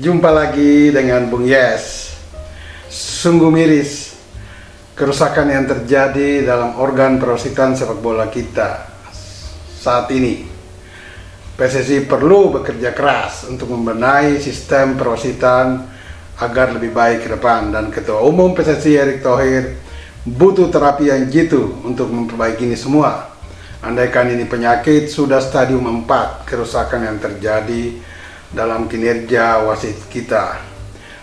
Jumpa lagi dengan Bung Yes. Sungguh miris kerusakan yang terjadi dalam organ perwasitan sepak bola kita saat ini. PSSI perlu bekerja keras untuk membenahi sistem perwasitan agar lebih baik ke depan, dan Ketua Umum PSSI Erick Thohir butuh terapi yang jitu untuk memperbaiki ini semua. Andaikan ini penyakit, sudah stadium 4 kerusakan yang terjadi dalam kinerja wasit kita.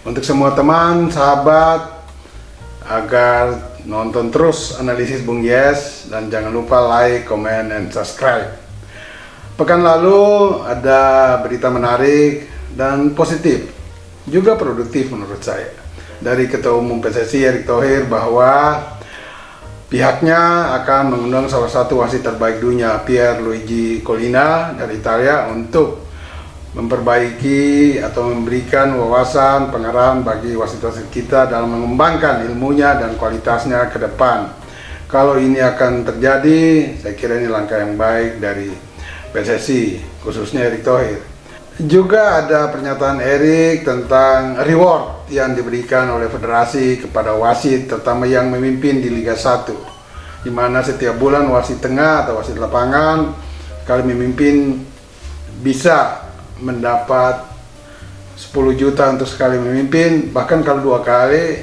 Untuk semua teman, sahabat, agar nonton terus analisis Bung Yes, dan jangan lupa like, comment, and subscribe. Pekan lalu ada berita menarik dan positif, juga produktif menurut saya, dari Ketua Umum PSSI Erick Thohir bahwa pihaknya akan mengundang salah satu wasit terbaik dunia, Pierluigi Collina dari Italia, untuk memperbaiki atau memberikan wawasan pengarahan bagi wasit-wasit kita dalam mengembangkan ilmunya dan kualitasnya ke depan. Kalau ini akan terjadi, saya kira ini langkah yang baik dari PSSI, khususnya Erick Thohir. Juga ada pernyataan Erick tentang reward yang diberikan oleh federasi kepada wasit, terutama yang memimpin di Liga 1, di mana setiap bulan wasit tengah atau wasit lapangan sekali memimpin bisa mendapat 10 juta untuk sekali memimpin, bahkan kalau 2 kali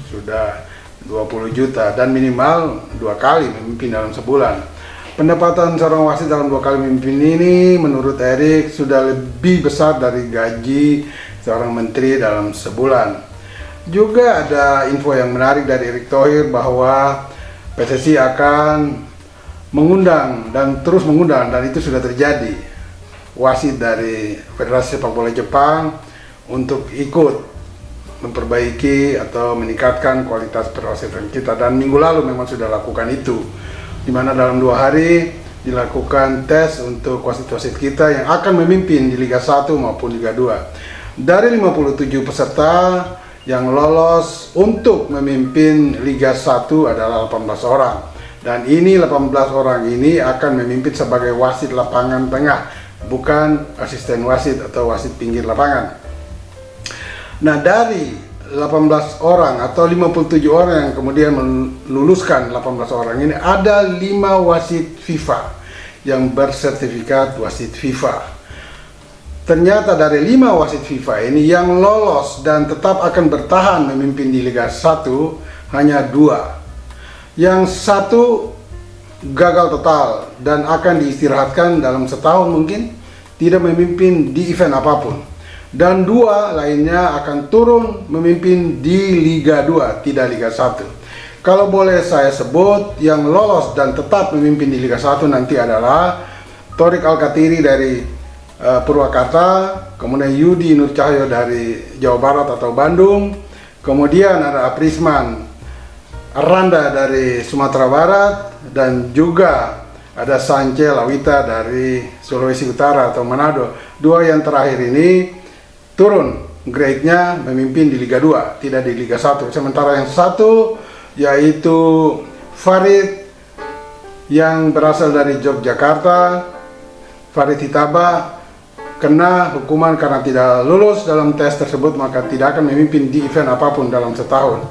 sudah 20 juta, dan minimal 2 kali memimpin dalam sebulan. Pendapatan seorang wasit dalam 2 kali memimpin ini menurut Erick sudah lebih besar dari gaji seorang menteri dalam sebulan. Juga ada info yang menarik dari Erick Thohir bahwa PSSI akan mengundang dan terus mengundang, dan itu sudah terjadi, wasit dari Federasi Sepak Bola Jepang untuk ikut memperbaiki atau meningkatkan kualitas perwasitan kita. Dan minggu lalu memang sudah lakukan itu, di mana dalam 2 hari dilakukan tes untuk wasit-wasit kita yang akan memimpin di Liga 1 maupun Liga 2. Dari 57 peserta yang lolos untuk memimpin Liga 1 adalah 18 orang. Dan ini 18 orang ini akan memimpin sebagai wasit lapangan tengah, bukan asisten wasit atau wasit pinggir lapangan. Nah, dari 18 orang atau 57 orang yang kemudian meluluskan 18 orang ini, ada 5 wasit FIFA yang bersertifikat wasit FIFA. Ternyata dari 5 wasit FIFA ini yang lolos dan tetap akan bertahan memimpin di Liga 1 hanya 2. Yang 1 gagal total dan akan diistirahatkan dalam setahun mungkin, tidak memimpin di event apapun. Dan 2 lainnya akan turun memimpin di Liga 2, tidak Liga 1. Kalau boleh saya sebut, yang lolos dan tetap memimpin di Liga 1 nanti adalah Thorik Alkatiri dari Purwakarta, kemudian Yudi Nur Cahyo dari Jawa Barat atau Bandung, kemudian ada Aprisman Aranda dari Sumatera Barat, dan juga ada Sance Lawita dari Sulawesi Utara atau Manado. 2 yang terakhir ini turun grade-nya memimpin di Liga 2, tidak di Liga 1. Sementara yang 1 yaitu Farid yang berasal dari Yogyakarta, Farid Hitaba, kena hukuman karena tidak lulus dalam tes tersebut, maka tidak akan memimpin di event apapun dalam setahun.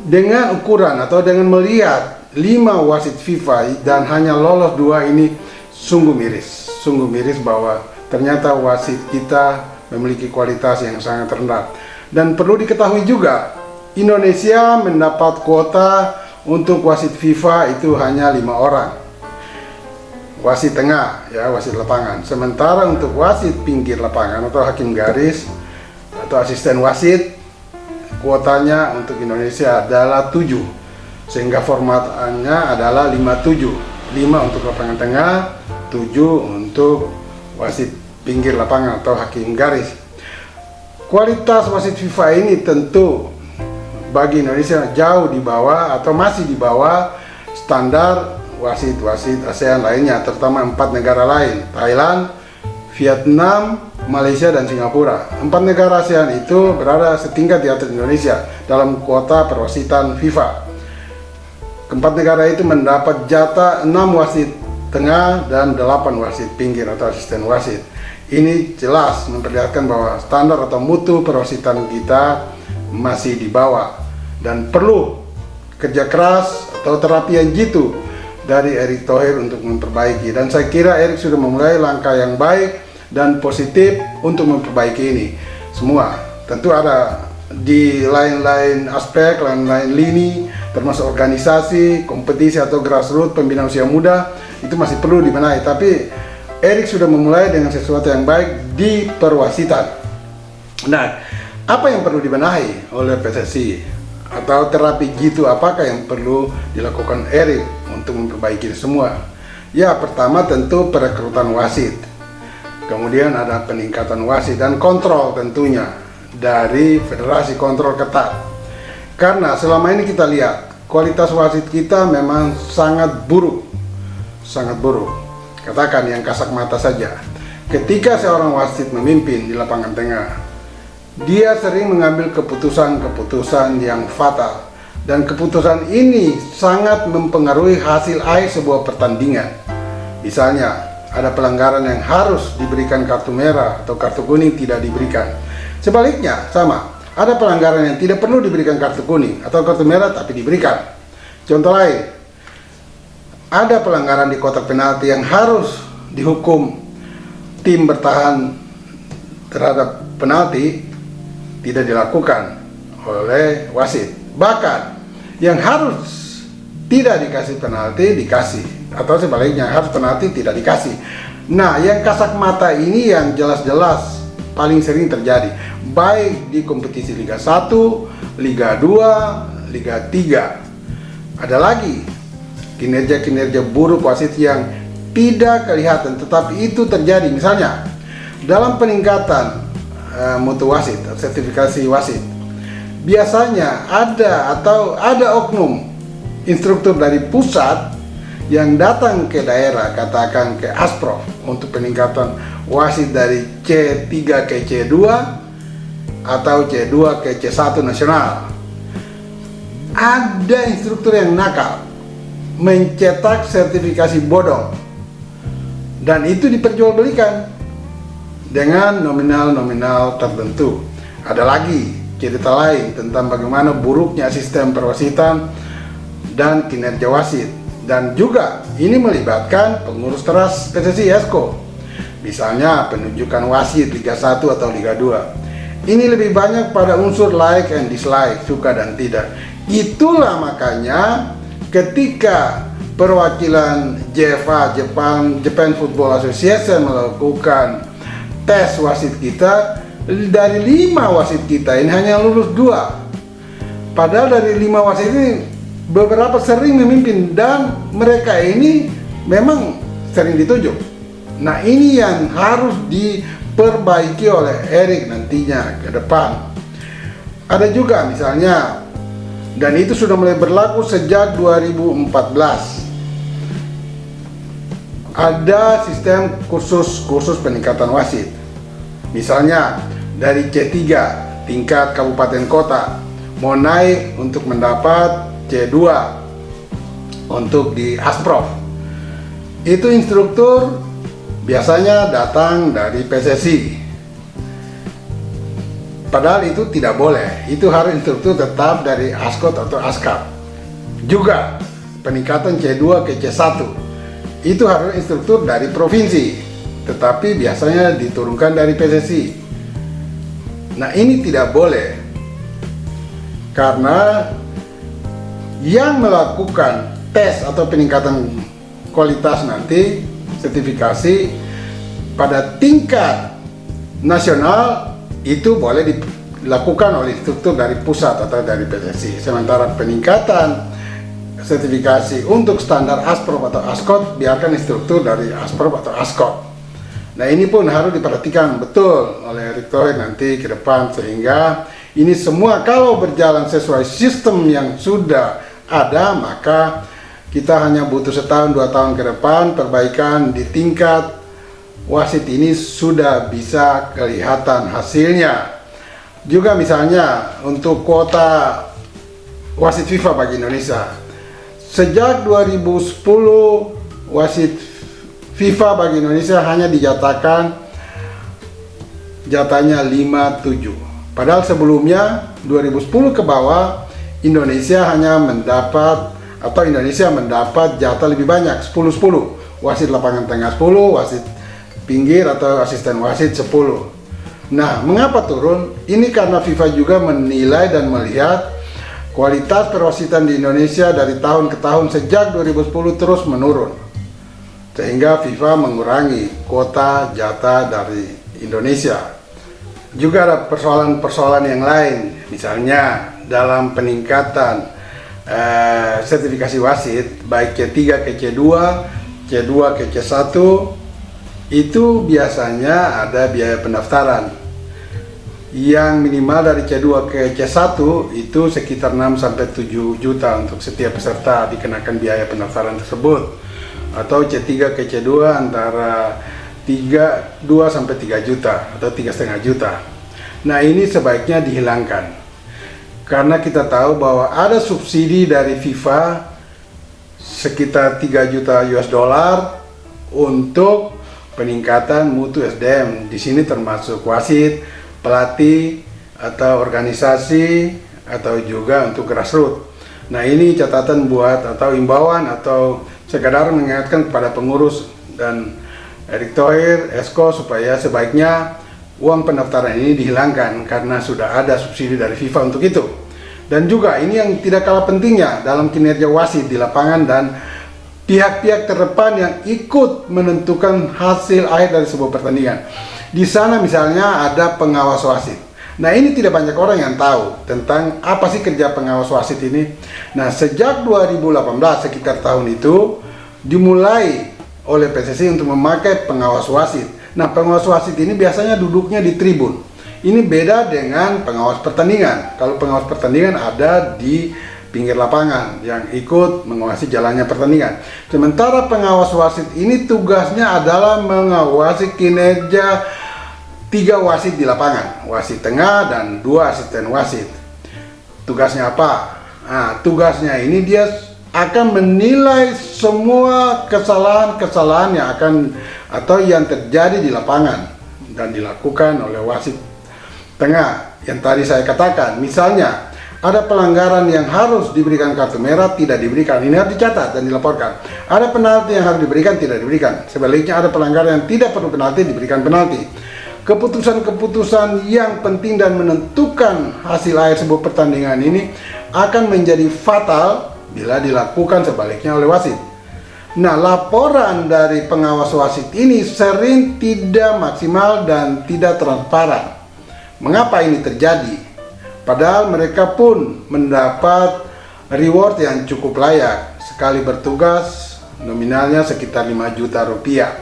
Dengan ukuran atau dengan melihat 5 wasit FIFA dan hanya lolos 2 ini, sungguh miris bahwa ternyata wasit kita memiliki kualitas yang sangat rendah. Dan perlu diketahui juga, Indonesia mendapat kuota untuk wasit FIFA itu hanya 5 orang, wasit tengah ya, wasit lapangan. Sementara untuk wasit pinggir lapangan atau hakim garis atau asisten wasit, kuotanya untuk Indonesia adalah 7, sehingga formatnya adalah 5-7, 5 untuk lapangan tengah, 7 untuk wasit pinggir lapangan atau hakim garis. Kualitas wasit FIFA ini tentu bagi Indonesia jauh di bawah atau masih di bawah standar wasit-wasit ASEAN lainnya, terutama 4 negara lain, Thailand, Vietnam, Malaysia, dan Singapura. 4 negara ASEAN itu berada setingkat di atas Indonesia dalam kuota perwasitan FIFA. Keempat negara itu mendapat jatah 6 wasit tengah dan 8 wasit pinggir atau asisten wasit. Ini jelas memperlihatkan bahwa standar atau mutu perwasitan kita masih di bawah dan perlu kerja keras atau terapi yang jitu dari Erick Thohir untuk memperbaiki. Dan saya kira Erick sudah memulai langkah yang baik dan positif untuk memperbaiki ini semua. Tentu ada di lain-lain aspek, lain-lain lini, termasuk organisasi, kompetisi atau grassroots, pembinaan usia muda, itu masih perlu dibenahi. Tapi Erick sudah memulai dengan sesuatu yang baik di perwasitan. Nah, apa yang perlu dibenahi oleh PSSI atau terapi jitu apakah yang perlu dilakukan Erick untuk memperbaiki semua? Ya, pertama tentu perekrutan wasit. Kemudian ada peningkatan wasit dan kontrol tentunya dari federasi, kontrol ketat. Karena selama ini kita lihat kualitas wasit kita memang sangat buruk. Sangat buruk. Katakan yang kasat mata saja. Ketika seorang wasit memimpin di lapangan tengah, dia sering mengambil keputusan-keputusan yang fatal. Dan keputusan ini sangat mempengaruhi hasil akhir sebuah pertandingan. Misalnya, ada pelanggaran yang harus diberikan kartu merah atau kartu kuning tidak diberikan. Sebaliknya, sama. Ada pelanggaran yang tidak perlu diberikan kartu kuning atau kartu merah tapi diberikan. Contoh lain, ada pelanggaran di kotak penalti yang harus dihukum tim bertahan terhadap penalti tidak dilakukan oleh wasit. Bahkan yang harus tidak dikasih penalti dikasih, atau sebaliknya harus penalti tidak dikasih. Nah, yang kasat mata ini yang jelas-jelas paling sering terjadi, baik di kompetisi Liga 1, Liga 2, Liga 3. Ada lagi kinerja-kinerja buruk wasit yang tidak kelihatan tetapi itu terjadi. Misalnya dalam peningkatan mutu wasit, sertifikasi wasit, biasanya ada oknum instruktur dari pusat yang datang ke daerah, katakan ke Asprof, untuk peningkatan wasit dari C3 ke C2 atau C2 ke C1 nasional. Ada instruktur yang nakal mencetak sertifikasi bodong dan itu diperjualbelikan dengan nominal-nominal tertentu. Ada lagi cerita lain tentang bagaimana buruknya sistem perwasitan dan kinerja wasit, dan juga ini melibatkan pengurus teras PSSI Esko. Misalnya penunjukan wasit Liga 1 atau Liga 2. Ini lebih banyak pada unsur like and dislike, suka dan tidak. Itulah makanya ketika perwakilan JFA, Japan Football Association, melakukan tes wasit kita, dari 5 wasit kita ini hanya lulus 2. Padahal dari 5 wasit ini beberapa sering memimpin dan mereka ini memang sering ditunjuk. Nah, ini yang harus diperbaiki oleh Erick nantinya ke depan. Ada juga misalnya, dan itu sudah mulai berlaku sejak 2014. Ada sistem kursus peningkatan wasit. Misalnya dari C3 tingkat kabupaten kota mau naik untuk mendapat C2 untuk di Asprof. Itu instruktur biasanya datang dari PSSI. Padahal itu tidak boleh, itu harus instruktur tetap dari Askot atau Askap. Juga peningkatan C2 ke C1 itu harus instruktur dari provinsi, tetapi biasanya diturunkan dari PSSI. Nah, ini tidak boleh, karena yang melakukan tes atau peningkatan kualitas nanti, sertifikasi pada tingkat nasional, itu boleh dilakukan oleh instruktur dari pusat atau dari PSSI. Sementara peningkatan sertifikasi untuk standar Asprof atau Askot biarkan instruktur dari Asprof atau Askot. Nah, ini pun harus diperhatikan betul oleh Erick Thohir nanti ke depan, sehingga ini semua kalau berjalan sesuai sistem yang sudah ada, maka kita hanya butuh 1-2 tahun ke depan perbaikan di tingkat wasit ini sudah bisa kelihatan hasilnya. Juga misalnya untuk kuota wasit FIFA bagi Indonesia. Sejak 2010 wasit FIFA bagi Indonesia hanya dijatakan jatahnya 57. Padahal sebelumnya 2010 ke bawah Indonesia mendapat jatah lebih banyak, 10-10. Wasit lapangan tengah 10, wasit pinggir atau asisten wasit 10. Nah, mengapa turun? Ini karena FIFA juga menilai dan melihat kualitas perwasitan di Indonesia dari tahun ke tahun sejak 2010 terus menurun. Sehingga FIFA mengurangi kuota jatah dari Indonesia. Juga ada persoalan-persoalan yang lain, misalnya dalam peningkatan sertifikasi wasit, baik C3 ke C2, C2 ke C1, itu biasanya ada biaya pendaftaran yang minimal dari C2 ke C1 itu sekitar 6-7 juta untuk setiap peserta dikenakan biaya pendaftaran tersebut, atau C3 ke C2 antara 2-3 juta atau 3,5 juta. Nah, ini sebaiknya dihilangkan karena kita tahu bahwa ada subsidi dari FIFA sekitar 3 juta US dollar untuk peningkatan mutu SDM. Di sini termasuk wasit, pelatih, atau organisasi, atau juga untuk grassroots. Nah, ini catatan buat atau imbauan atau sekadar mengingatkan kepada pengurus dan Erick Thohir, Esko, supaya sebaiknya uang pendaftaran ini dihilangkan karena sudah ada subsidi dari FIFA untuk itu. Dan juga ini yang tidak kalah pentingnya dalam kinerja wasit di lapangan dan pihak-pihak terdepan yang ikut menentukan hasil akhir dari sebuah pertandingan. Di sana misalnya ada pengawas wasit. Nah, ini tidak banyak orang yang tahu tentang apa sih kerja pengawas wasit ini. Nah, sejak 2018 sekitar tahun itu dimulai oleh PSSI untuk memakai pengawas wasit. Nah, pengawas wasit ini biasanya duduknya di tribun. Ini beda dengan pengawas pertandingan. Kalau pengawas pertandingan ada di pinggir lapangan yang ikut mengawasi jalannya pertandingan. Sementara pengawas wasit ini tugasnya adalah mengawasi kinerja 3 wasit di lapangan, wasit tengah dan 2 asisten wasit. Tugasnya apa? Nah, tugasnya ini dia akan menilai semua kesalahan-kesalahan yang akan atau yang terjadi di lapangan dan dilakukan oleh wasit tengah yang tadi saya katakan. Misalnya ada pelanggaran yang harus diberikan kartu merah, tidak diberikan. Ini harus dicatat dan dilaporkan. Ada penalti yang harus diberikan, tidak diberikan. Sebaliknya ada pelanggaran yang tidak perlu penalti, diberikan penalti. Keputusan-keputusan yang penting dan menentukan hasil akhir sebuah pertandingan ini akan menjadi fatal bila dilakukan sebaliknya oleh wasit. Nah, laporan dari pengawas wasit ini sering tidak maksimal dan tidak transparan. Mengapa ini terjadi? Padahal mereka pun mendapat reward yang cukup layak. Sekali bertugas nominalnya sekitar 5 juta rupiah.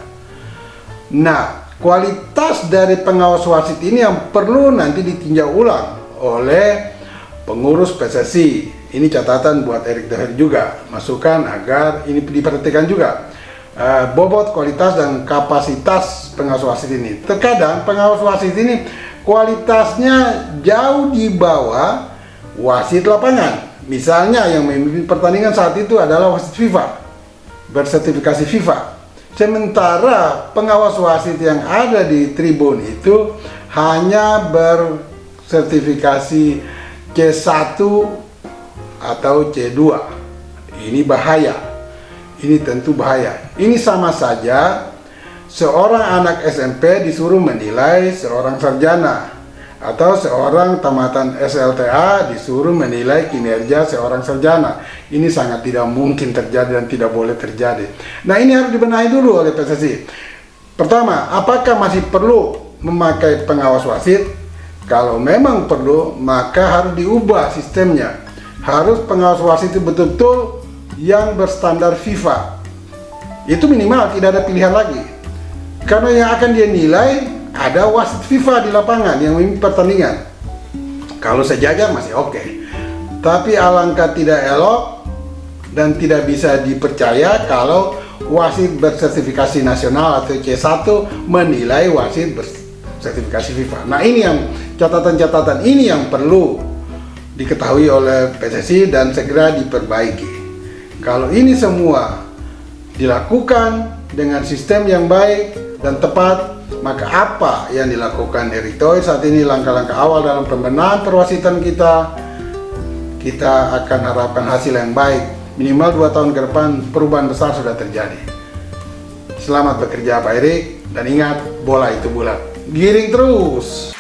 Nah, kualitas dari pengawas wasit ini yang perlu nanti ditinjau ulang oleh pengurus PSSI. Ini catatan buat Erick Thohir juga, masukan agar ini diperhatikan juga. Bobot, kualitas, dan kapasitas pengawas wasit ini. Terkadang pengawas wasit ini kualitasnya jauh di bawah wasit lapangan. Misalnya yang memimpin pertandingan saat itu adalah wasit FIFA, bersertifikasi FIFA. Sementara pengawas wasit yang ada di tribun itu hanya bersertifikasi C1 atau C2. Ini bahaya. Ini tentu bahaya. Ini sama saja seorang anak SMP disuruh menilai seorang sarjana, atau seorang tamatan SLTA disuruh menilai kinerja seorang sarjana. Ini sangat tidak mungkin terjadi dan tidak boleh terjadi. Nah, ini harus dibenahi dulu oleh PSSI. Pertama, apakah masih perlu memakai pengawas wasit? Kalau memang perlu, maka harus diubah sistemnya. Harus pengawas wasit itu betul-betul yang berstandar FIFA. Itu minimal, tidak ada pilihan lagi. Karena yang akan dia nilai ada wasit FIFA di lapangan yang memimpin pertandingan. Kalau sejajar masih oke. Tapi alangkah tidak elok dan tidak bisa dipercaya kalau wasit bersertifikasi nasional atau C1 menilai wasit bersertifikasi FIFA. Nah, ini yang catatan-catatan ini yang perlu diketahui oleh PSSI dan segera diperbaiki. Kalau ini semua dilakukan dengan sistem yang baik dan tepat, Maka apa yang dilakukan Erick Thohir saat ini, langkah-langkah awal dalam pembenahan perwasitan kita akan harapkan hasil yang baik. Minimal 2 tahun ke depan perubahan besar sudah terjadi. Selamat bekerja Pak Erick, dan ingat, bola itu bulat. Giring terus!